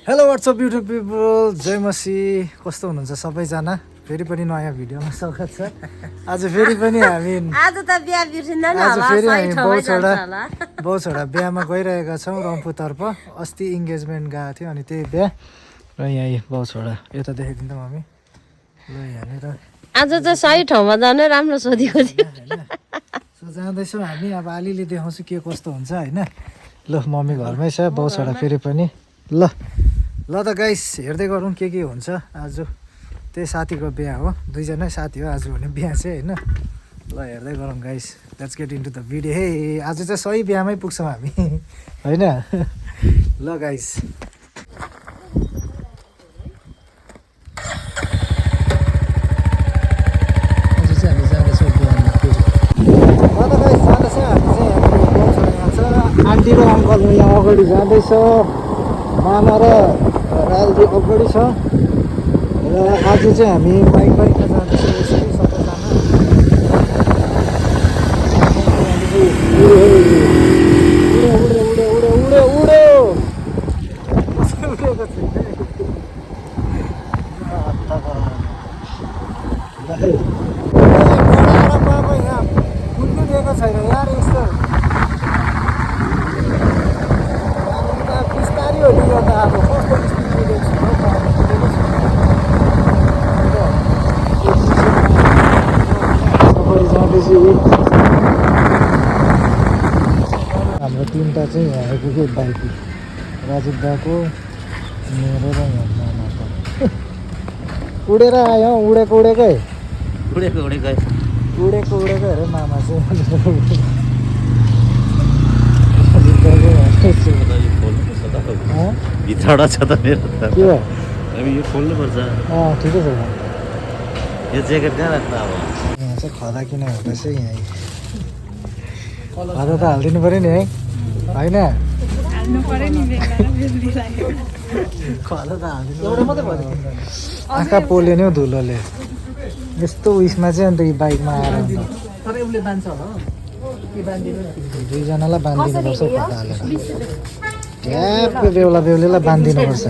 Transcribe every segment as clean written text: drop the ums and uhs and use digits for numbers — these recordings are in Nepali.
हेलो व्हाट्सअप युट्युब पिपल, जय मसी। कस्तो हुनुहुन्छ सबैजना? फेरि पनि नयाँ भिडियोमा स्वागत छ। आज फेरि पनि हामी आज त बिहा बिर्सिँदैन आज होला, फेरि सही हामी ठाउँमै जान्छ होला। बहुछोडा बिहामा गइरहेका छौँ रम्फूतर्फ। अस्ति इङ्गेजमेन्ट गएको थियो अनि त्यही बिहा र यहाँ बहुछोडा यता देखाइदिन्थ्यौँ हामी। ल यहाँनिर आज चाहिँ सही ठाउँमा जानु राम्रो सोधेको थियो। सो जाँदैछौँ हामी। अब अलिअलि देखाउँछु के कस्तो हुन्छ होइन। ल मम्मी घरमै छ, बहुछोडा फेरि पनि। ल त गाइस हेर्दै गरौँ के हुन्छ आज। त्यही साथीको बिहा हो, दुईजनै साथी हो आज हुने बिहा चाहिँ होइन। ल हेर्दै गरौँ guys, let's get into the video. हे आज चाहिँ सही बिहामै पुग्छौँ हामी होइन। ल गाइस आज चाहिँ हामी जाँदैछौँ बिहामा फेरि। ल त गाइस जाँदैछौँ हामी चाहिँ। यहाँ छ आन्टी र अङ्कल यहाँ अगाडि जाँदैछ, मामा र रालजी अगाडि छ। र आज चाहिँ हामी बाइकमा जाँदैछौँ यसरी सबैजना। बाबा यहाँ कुद्नु दिएको छैन यार यस्तो। बिस्तारै हो नि यो त, अब कस्तो स्पिडले दिएको छ जाँदैछु। हाम्रो तिनवटा चाहिँ यहाँ आइपुग्यो बाइक, राजीव दाको, मेरो र यहाँ मामाको। उडेर आयो, उडेकै अरे मामा चाहिँ। भित्रबाट छ त मेरो त। के भयो? अब यो खोल्नुपर्छ। ठिकै छ। यो ज्याकेट कहाँ राख्नु अब? यहाँ चाहिँ खदा किन हुँदैछ यहाँ? खदा त हालिदिनु पऱ्यो नि है, होइन? खदा त हालिदिनु एउटा मात्रै भयो। आँखा पोल्यो नि हौ धुलोले यस्तो उयसमा चाहिँ। अन्त यो बाइकमा आएर दुईजनालाई बाँधिदिनुपर्छ खदा हालेर। ट्याप्पै बेहुलीलाई बाँधिदिनुपर्छ।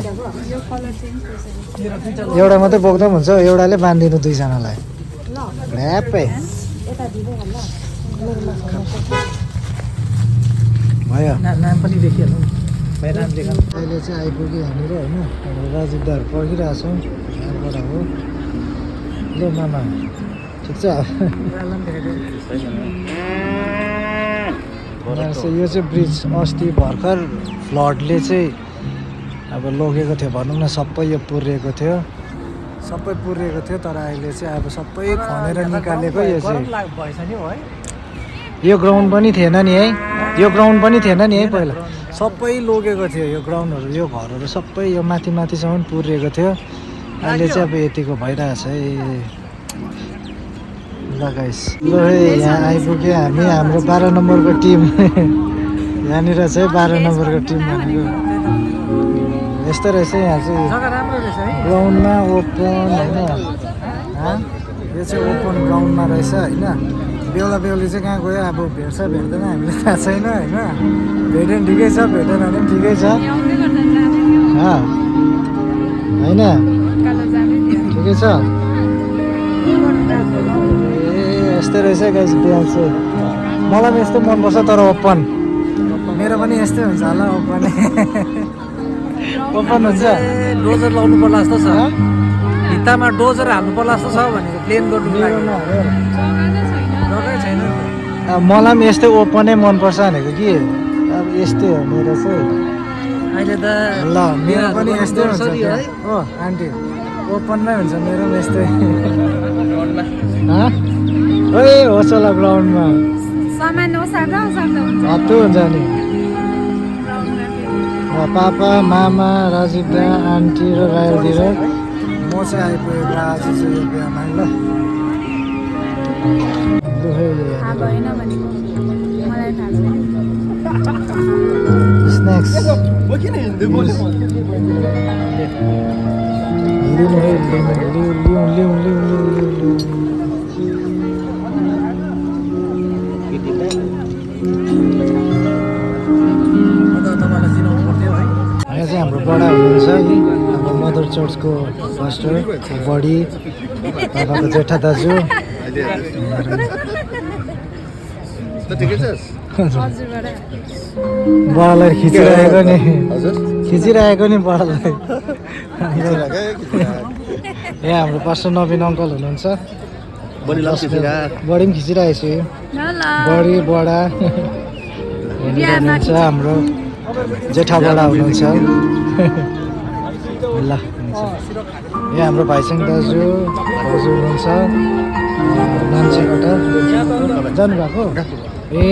एउटा मात्रै बोक्दा पनि हुन्छ, एउटाले बाँधिदिनु दुईजनालाई ढ्याप्पै भयो। नाम पनि देखिहाल्नु अहिले चाहिँ आइपुग्यो यहाँनिर होइन। राजीव दाहरू पर्खिरहेको छौँ, यहाँबाट हो। ल मामा ठिक छ। यो चाहिँ ब्रिज अस्ति भर्खर फ्लडले चाहिँ अब लगेको थियो भनौँ न, सबै यो पुरिएको थियो तर अहिले चाहिँ अब सबै खनेर निकालेको। यो चाहिँ यो ग्राउन्ड पनि थिएन नि है, यो ग्राउन्ड पनि थिएन नि है पहिला, सबै लगेको थियो यो ग्राउन्डहरू, यो घरहरू सबै यो माथिसम्म पुरिएको थियो। अहिले चाहिँ अब यतिको भइरहेछ है। ल गाइस, ल यहाँ आइपुग्यो हामी, हाम्रो 12 नम्बरको टिम यहाँनिर चाहिँ 12 नम्बरको टिम भनेको यस्तो रहेछ। यहाँ चाहिँ ग्राउन्डमा ओपन होइन, यो चाहिँ ओपन ग्राउन्डमा रहेछ होइन। बेहुली चाहिँ कहाँ गयो अब, भेट्छ भेट्दैन हामीलाई थाहा छैन होइन। भेट्यो भने ठिकै छ, भेटेन भने पनि ठिकै छ होइन, ठिकै छ। यस्तै रहेछ गाइस बिहा चाहिँ। मलाई पनि यस्तो मनपर्छ तर ओपन, मेरो पनि यस्तै हुन्छ होला ओपन। ओपन हुन्छ। डोजर लाउनु पर्ला जस्तो छ, भित्तामा डोजर हाल्नु पर्ला जस्तो छ भनेको प्लेन गर्नु लागि जग्गै छैन। मलाई पनि यस्तै ओपनै मनपर्छ भनेको कि, अब यस्तै हो मेरो चाहिँ अहिले त। ल मेरो पनि यस्तै हुन्छ हो आन्टी, ओपनमै हुन्छ मेरो पनि यस्तै। ओए होस् होला ग्राउन्डमा हत्तु हुन्छ नि। पापा मामा राजीव दा आन्टी र रायल दिएर म चाहिँ आइपुगेको आज चाहिँ यो बिहामा। ल स्न्याक्स यहाँ चाहिँ हाम्रो बडा हुनुहुन्छ अब मदर चर्चको पास्टर बडी बाबाको जेठा दाजु बडालाई खिचिरहेको नि बडालाई यहाँ हाम्रो पास्टर नवीन अङ्कल हुनुहुन्छ बडी पनि खिचिरहेको छु बडी बडा हुनुहुन्छ हाम्रो जेठा बडा हुनुहुन्छ ल यहाँ हाम्रो भाइसिङ दाजु भाउजू हुनुहुन्छ नाम्चीबाट जानुभएको ए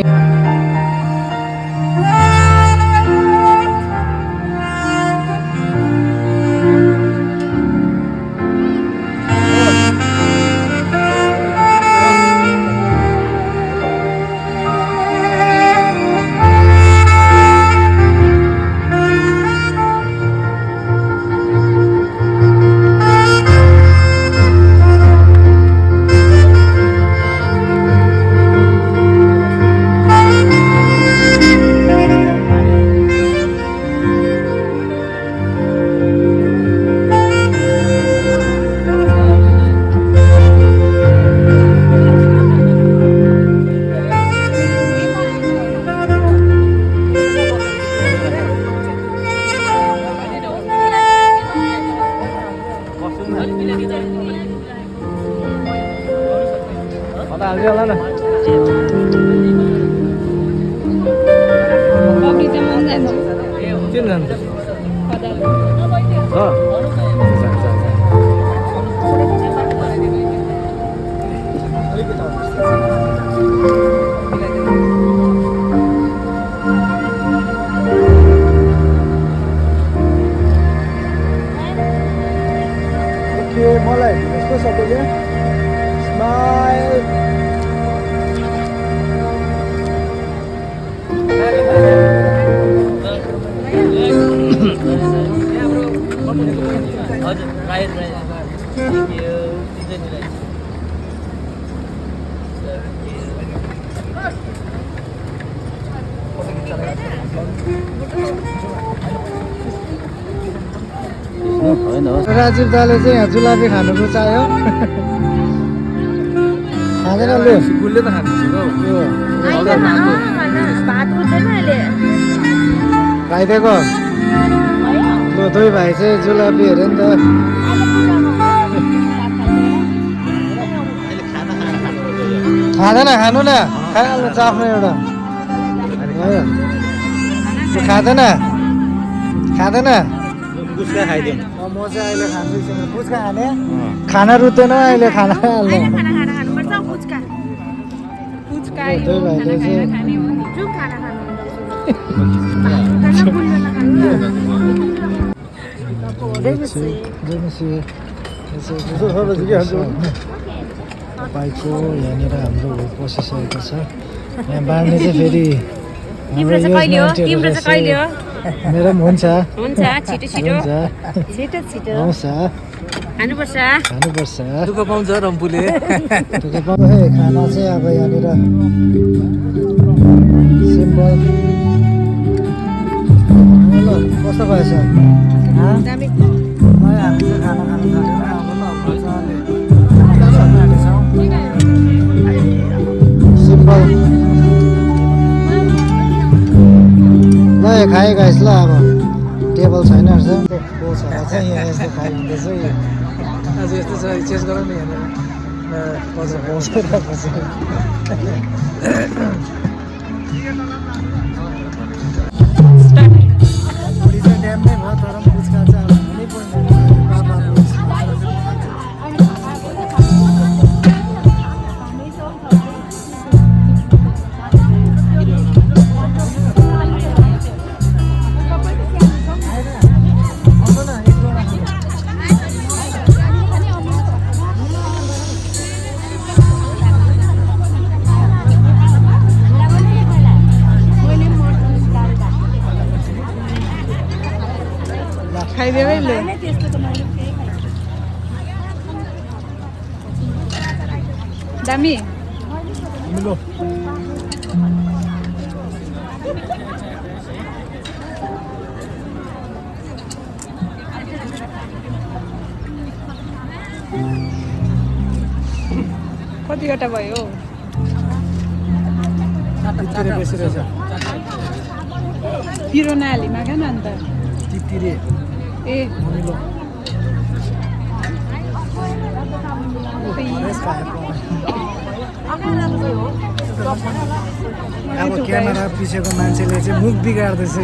मलाई यस्तो सबैले स्माइल राजीव दाले चाहिँ यहाँ जुलाबी खानु रुचायो खाँदैन लु गुल्ले त खानु खाइदिएको लु दुई भाइ चाहिँ जुलाबी हेऱ्यो नि त खाँदैन खानु न खाइहाल्नु छ आफ्नो एउटा खाँदैन पुच्का खाइदिउँ म चाहिँ अहिले खाँदैछु पुच्का खाने खाना रुच्दैन अहिले खाना खाइहाल्नु दुई भाइले चाहिँ तपाईँको यहाँनिर हाम्रो पसिसकेको छ यहाँ बाँड्ने चाहिँ फेरि मेरो पनि हुन्छ आउँछ खानुपर्छ दुःख पाउँछ रम्फूले खाना चाहिँ अब यहाँनिर सिम्पल कस्तो भएछ हामी चाहिँ खाना खानु सिम्पल ल खायो गाइस ल अब टेबल छैन रहेछ छोरा चाहिँ यहाँ यस्तो खाइँदैछ आज यस्तो छ चेस गरौँ न ड्याममै भयो तर पुच्का चाहिँ अब हुनै पर्ने बाबाको दामी कतिवटा भयो तित्तिरे बेसी रहेछ पिरो नहालीमा क्या न अन्त तित्तिरे ए ममिलो अब क्यामेरा पिछेको मान्छेले चाहिँ मुख बिगार्दैछ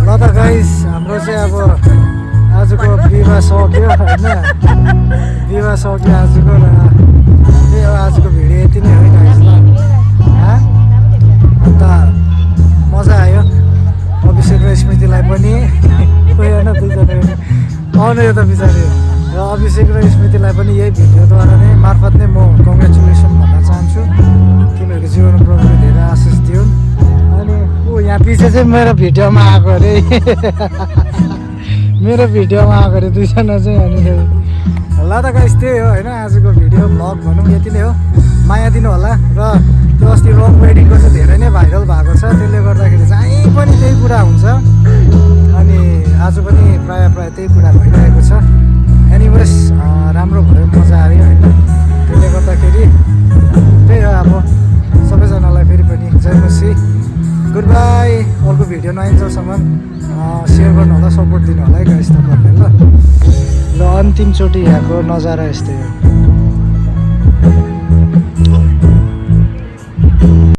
ल त गाइस हाम्रो चाहिँ अब आजको विवाह सक्यो होइन विवाह सक्यो आजको र त्यही हो आजको भिडियो यति नै हो गाइस ल अन्त मजा आयो अभिषेक र स्मृतिलाई पनि होइन दुईजना आउनु यो त बिचारी र अभिषेक र स्मृतिलाई पनि यही भिडियोद्वारा नै मार्फत नै म कङ्ग्रेचुलेसन भन्न चाहन्छु तिमीहरूको जीवन प्रभुले धेरै आशिष दिउन् अनि ऊ यहाँ पछि चाहिँ मेरो भिडियोमा आएको अरे मेरो भिडियोमा आएको अरे दुईजना चाहिँ अनि ल त गाइस त्यही हो होइन आजको भिडियो भ्लग भनौँ यति नै हो माया दिनु होला र त्यो अस्ति रङ वेडिङको चाहिँ धेरै नै भाइरल भएको छ त्यसले गर्दाखेरि चाहिँ पनि त्यही कुरा हुन्छ अनि आज पनि प्रायः त्यही कुरा भइरहेको छ एनिवेज राम्रो भयो मजा आयो होइन त्यसले गर्दाखेरि त्यही हो अब सबैजनालाई फेरि पनि जय मसी गुड बाई अर्को भिडियो नआइन्जेलसम्म सेयर गर्नु होला सपोर्ट दिनु होला है गाइस तपाईँहरूले ल अन्तिमचोटि यहाँको नजारा यस्तै हो